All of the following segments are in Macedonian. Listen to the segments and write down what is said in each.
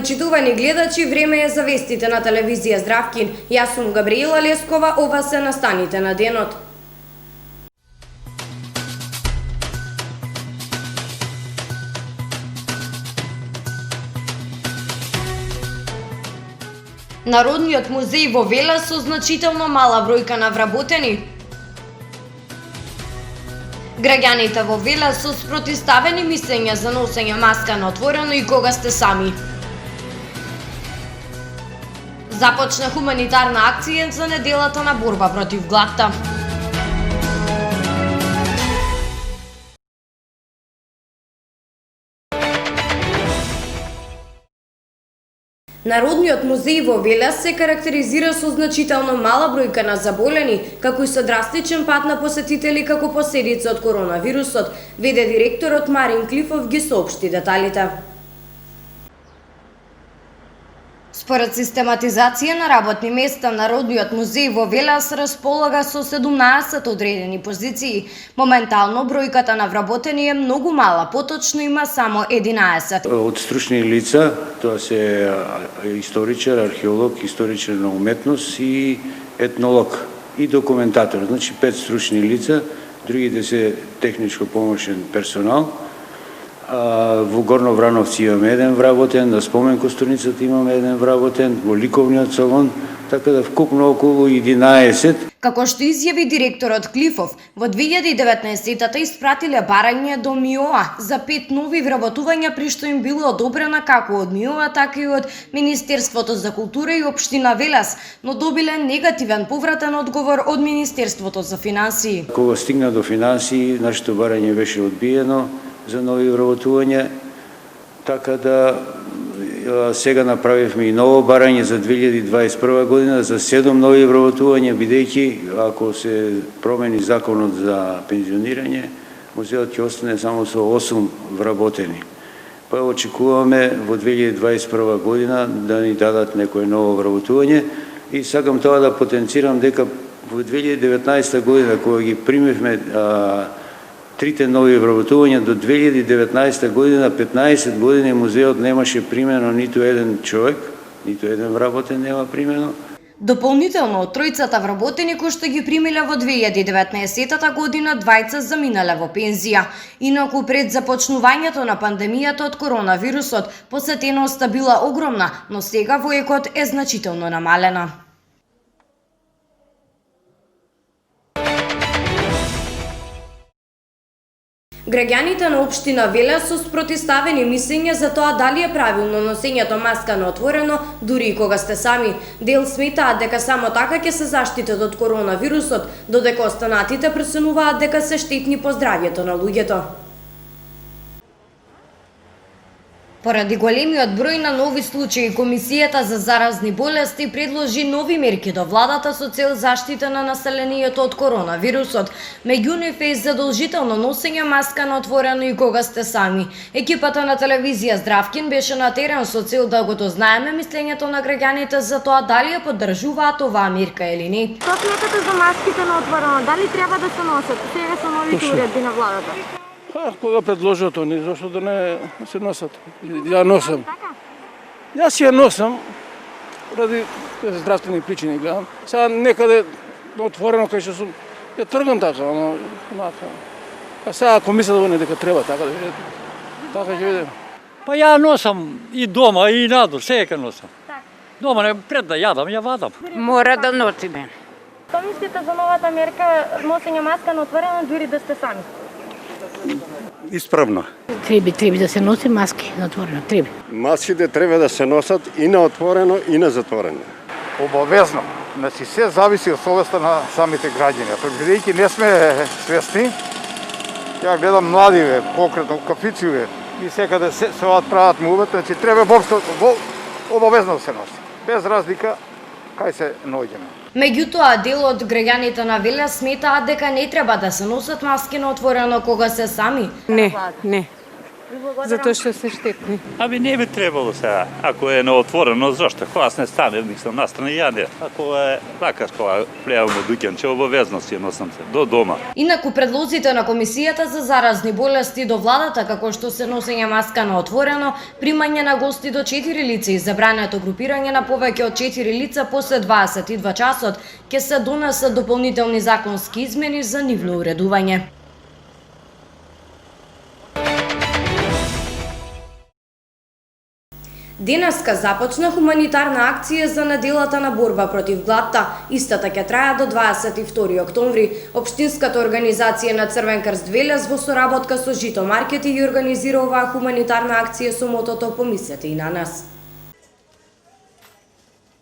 Почитувани гледачи, време е за вестите на телевизија Здравкин. Јас сум Габриела Лескова, ова се настаните на денот. Народниот музеј во Велес со значително мала бројка на вработени. Граѓаните во Велес со спротивставени мислења за носење маска на отворено и кога сте сами. Започна хуманитарна акција за неделата на борба против гладта. Народниот музеј во Велес се карактеризира со значително мала бројка на заболени, како и со драстичен пат на посетители како последица од коронавирусот, веде директорот Марин Клифов ги соопшти деталите. Според систематизација на работни места, Народниот музеј во Велес располага со 17 одредени позиции. Моментално бројката на вработени е многу мала, поточно има само 11. Од стручни лица, тоа се историчар, археолог, историчар на уметност и етнолог и документатор. Значи 5 стручни лица, другите се техничко помошен персонал. Во Горно Врановци имаме еден вработен, на Спомен Костурницата имаме еден вработен, во Ликовниот салон, така да вкупно околу 11. Како што изјави директорот Клифов, во 2019-та испратиле барање до МИОА за 5 нови вработувања, при што им било одобрена како од МИОА, така и од Министерството за култура и Општина Велес, но добиле негативен повратен одговор од Министерството за финансии. Кога стигна до финансии, нашето барање беше одбиено за нови вработувања, така да сега направивме и ново барање за 2021 година за 7 нови вработувања, бидејќи ако се промени законот за пензионирање, музеот ќе остане само со 8 вработени. Па очекуваме во 2021 година да ни дадат некое ново вработување и сакам тоа да потенцирам дека во 2019 година кога ги примивме трите нови вработувања до 2019 година, 15 години музеот немаше примено ниту еден човек, ниту еден вработен нема примено. Дополнително од тројцата вработени кои што ги примиле во 2019 година, двајца заминале во пензија. Инаку пред започнувањето на пандемијата од коронавирусот, посетеноста била огромна, но сега воекот е значително намалена. Граѓаните на општина Велес со спротивставени мислења за тоа дали е правилно носењето маска на отворено, дури и кога сте сами. Дел сметаат дека само така ќе се заштитат од коронавирусот, додека останатите пресенуваат дека се штетни по здравјето на луѓето. Поради големиот број на нови случаи, Комисијата за заразни болести предложи нови мерки до владата со цел заштита на населението од коронавирусот. Меѓу нив е задолжително носење маска на отворено и кога сте сами. Екипата на телевизија Здравкин беше на терен со цел да го дознаеме мислењето на граѓаните за тоа дали ја поддржуваат оваа мерка или не. Што смятате за маските на отворено? Дали треба да се носат сега со новите уредби на владата? Кога предложат они, зашто да не се носат? Ја носам. Јас ја носам ради здравствени причини гледам. Сега некаде отворено кај што сум, ја тргам така, ама а сега ако мислат дека треба така да видите, така ќе видим. Па ја носам и дома и надвор, сега носам. Дома не пред да јадам, ја вадам. Мора да носиме. Што мислите за новата мерка носење маска на отворено дури да сте сами? Исправно. Треба да се носи маски на отворено, треба. Маските треба да се носат и на отворено и на затворено. Обавезно. Значи се зависи од совеста на самите граѓани. Бидејќи не сме свесни, ја гледам младиве, покретно кафициве и секаде се прават мувет, значи треба обавезно да се носи. Без разлика кај се наоѓаме. Меѓутоа, дел од граѓаните на Велес сметаат дека не треба да се носат маски на отворено кога се сами. Не. Благодарам. што се штетни. Ами не би требало сега. Ако е неотворено, зашто? Кога аз не стане, мислам, настрана ја не. Ако е така, кога плевам од дуќанче, обавезно си носам се до дома. Инаку предлозите на Комисијата за заразни болести до владата, како што се носење маска на отворено, примање на гости до 4 лица и забрането групирање на повеќе од 4 лица после 22 часот, ќе се донесат дополнителни законски измени за нивно уредување. Денеска започна хуманитарна акција за неделата на борба против гладта. Истата ќе трае до 22 октомври. Општинската организација на Црвен крст Велес во соработка со Жито маркети ја организира оваа хуманитарна акција со мотото "Помислете и на нас".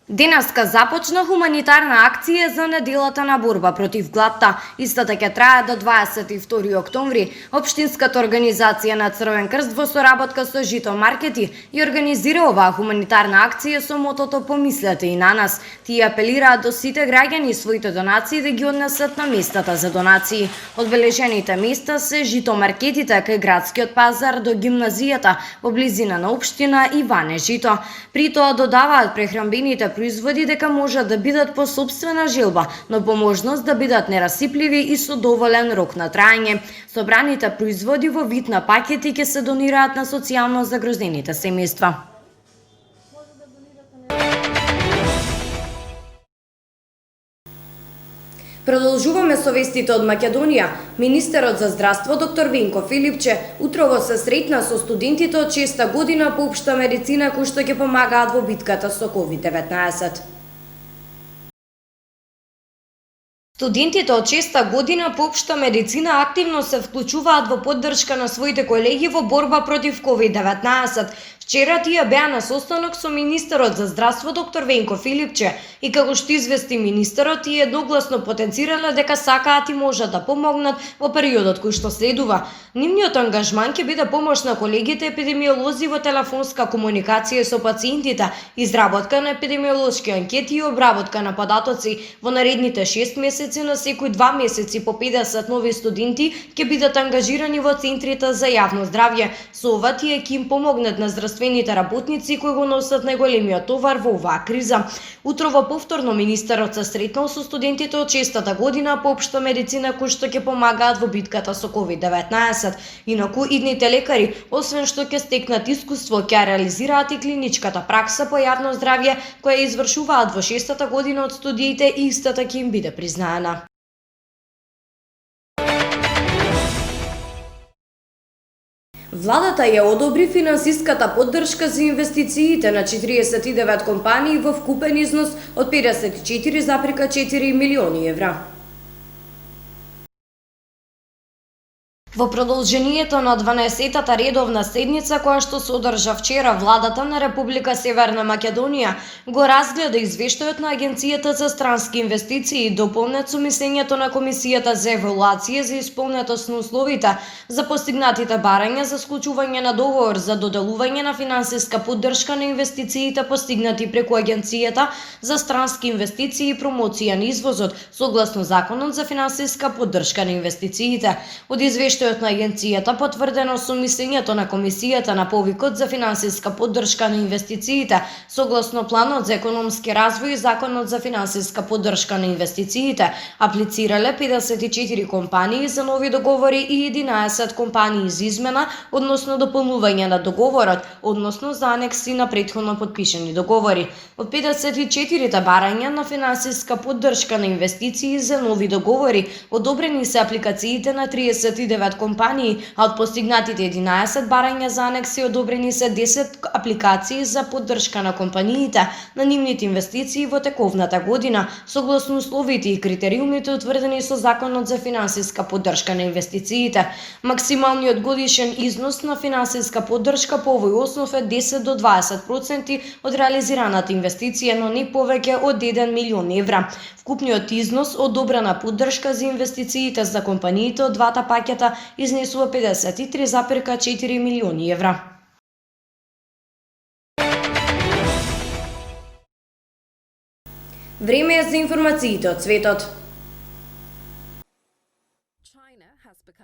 Денеска започна хуманитарна акција за неделата на борба против гладта. Истата ќе трае до 22 октомври. Општинската организација на Црвен крст во соработка со Жито маркети ја организира оваа хуманитарна акција со мотото "Помислете и на нас". Тие апелираат до сите граѓани своите донации да ги однесат на местата за донации. Одбележените места се Жито маркетите кај градскиот пазар до гимназијата во близина на општина Иване Жито. При тоа додаваат прехранбените производи дека можат да бидат по сопствена желба, но по можност да бидат нерасипливи и со доволен рок на траење. Собраните производи во вид на пакети ќе се донираат на социјално загрозените семејства. Продолжуваме со вестите од Македонија. Министерот за здравство доктор Венко Филипче утрово се сретна со студентите од 6-та година по општа медицина кои што ќе помагаат во битката со COVID-19. Студентите од 6-та година по општа медицина активно се вклучуваат во поддршка на своите колеги во борба против COVID-19. Вчера тие беа на состанок со министерот за здравство доктор Венко Филипче и како што извести министерот, тие едногласно потенцирале дека сакаат и можат да помогнат во периодот кој што следува. Нивниот ангажман ќе биде помош на колегите епидемиолози во телефонска комуникација со пациентите, изработка на епидемиолошки анкети и обработка на податоци. Во наредните 6 месеци на секој 2 месеци по 50 нови студенти ќе бидат ангажирани во центрите за јавно здравје. Со ова тие ќе им помогнат на здравствените работници кои го носат најголемиот товар во оваа криза. Утрово повторно министерот се сретнал со студентите од 6-та година по општа медицина кои што ќе помагаат во битката со COVID-19. Инаку идните лекари, освен што ќе стекнат искуство, ќе реализираат и клиничката пракса по јавно здравје која извршуваат во 6-та година од студиите и истата ќе им биде признаена. Владата ја одобри финансиската поддршка за инвестициите на 49 компании во вкупен износ од 54,4 милиони евра. Во продолжението на 12-тата редовна седница која што се одржа вчера, владата на Република Северна Македонија го разгледа извештајот на Агенцијата за странски инвестиции, дополнет со мислењето на Комисијата за евалуација за исполнетост на условите за постигнатите барања за склучување на договор за доделување на финансиска поддршка на инвестициите постигнати преку Агенцијата за странски инвестиции и промоција на извозот, согласно Законот за финансиска поддршка на инвестициите. Од извештајот на агенцијата потврдено со мислењето на Комисијата на повикот за финансиска поддршка на инвестициите, согласно планот за економски развој и Законот за финансиска поддршка на инвестициите, аплицирале 54 компании за нови договори и 11 компании за измена, односно дополнување на договорот, односно за анекси на претходно потпишани договори. Од 54 барања на финансиска поддршка на инвестиции за нови договори, одобрени се апликациите на 39 компании, а од постигнатите 11 барања за анекси одобрени се 10 апликации за поддршка на компаниите на нивните инвестиции во тековната година, согласно условите и критериумите утврдени со Законот за финансиска поддршка на инвестициите. Максималниот годишен износ на финансиска поддршка по овој основ е 10 до 20% од реализираната инвестиција, но не повеќе од 1 милион евра. Вкупниот износ одобрена поддршка за инвестициите за компаниите од двата пакета изнесува 53,4 милиони евра. Време е за информациите од светот.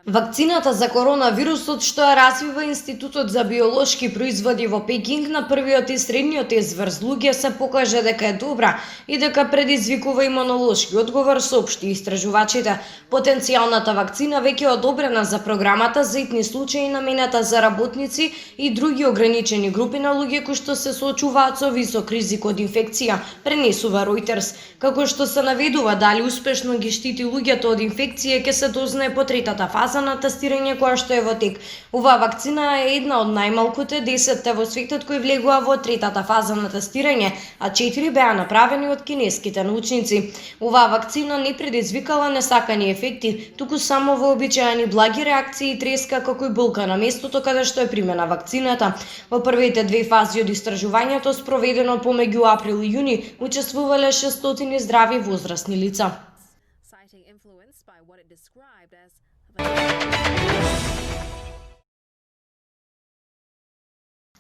Вакцината за коронавирусот што ја развива Институтот за биолошки производи во Пекинг на првиот и средниот изврст луѓе се покажа дека е добра и дека предизвикува имунолошки одговор, соопшти истражувачите. Потенцијалната вакцина веќе е одобрена за програмата за итни случаи наменета за работници и други ограничени групи на луѓе кои што се соочуваат со висок ризик од инфекција, пренесува Reuters. Како што се наведува дали успешно ги штити луѓето од инфекција ќе се дознае по третата фаза на тестирање која што е во тек. Оваа вакцина е една од најмалкуте 10 во светот кои влегува во третата фаза на тестирање, а 4 беа направени од кинеските научници. Оваа вакцина не предизвикала несакани ефекти, туку само вообичаени благи реакции и треска како и болка на местото каде што е примена вакцината. Во првите две фази од истражувањето спроведено помеѓу април и јуни учествувале 600 здрави возрастни лица.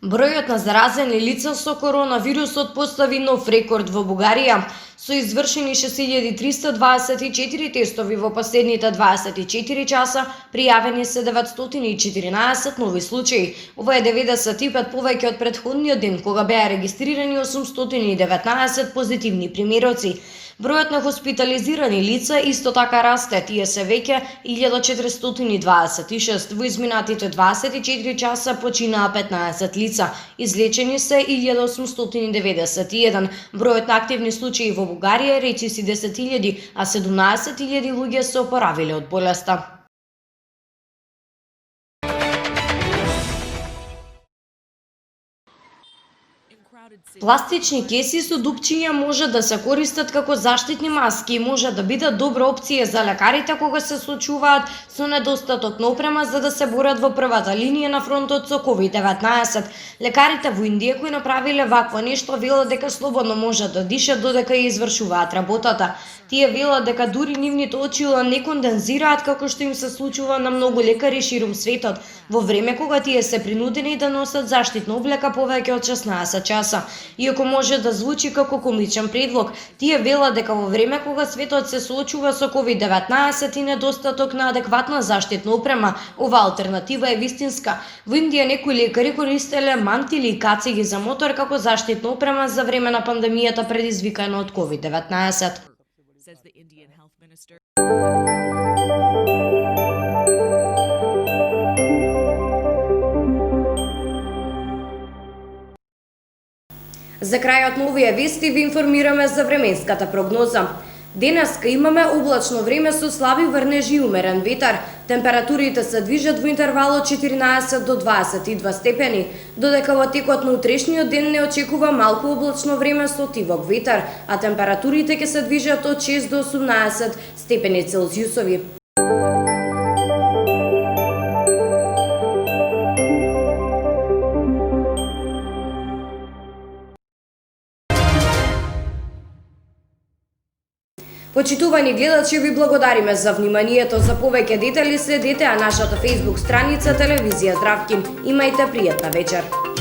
Бројот на заразени лица со коронавирусот постави нов рекорд во Бугарија. Со извршени 6324 тестови во последните 24 часа, пријавени се 914 нови случаи. Ова е 95 повеќе од претходниот ден, кога беа регистрирани 819 позитивни примероци. Бројот на хоспитализирани лица исто така расте, тие се веќе 1426. Во изминатите 24 часа починаа 15 лица, излечени се 1891. Бројот на активни случаи во Бугарија е речиси 10.000, а 17.000 луѓе се опоравиле од болеста. Пластични кеси со дупчиња може да се користат како заштитни маски и може да бидат добра опција за лекарите кога се соочуваат со недостаток на опрема за да се борат во првата линија на фронтот со COVID-19. Лекарите во Индија кои направиле вакво нешто велат дека слободно можат да дишат додека ја извршуваат работата. Тие велат дека дури нивните очила не кондензираат како што им се случува на многу лекари ширум светот, во време кога тие се принудени да носат заштитна облека повеќе од 16 часа. Иако може да звучи како комичен предлог, тие велат дека во време кога светот се соочува со COVID-19 и недостаток на адекватна заштитна опрема, ова алтернатива е вистинска. Во Индија некои лекари користеле мантили и кациги за мотор како заштитна опрема за време на пандемијата предизвикана од COVID-19. За крајот на овие вести ви информираме за временската прогноза. Денеска имаме облачно време со слаби врнежи и умерен ветар. Температурите се движат во интервал од 14 до 22 степени, додека во текот на утрешниот ден не очекува малку облачно време со тивок ветар, а температурите ќе се движат од 6 до 18 степени Целзиусови. Почитувани гледачи, ви благодариме за вниманието. За повеќе детали следете нашата Facebook страница Телевизија Здравкин. Имајте пријатна вечер.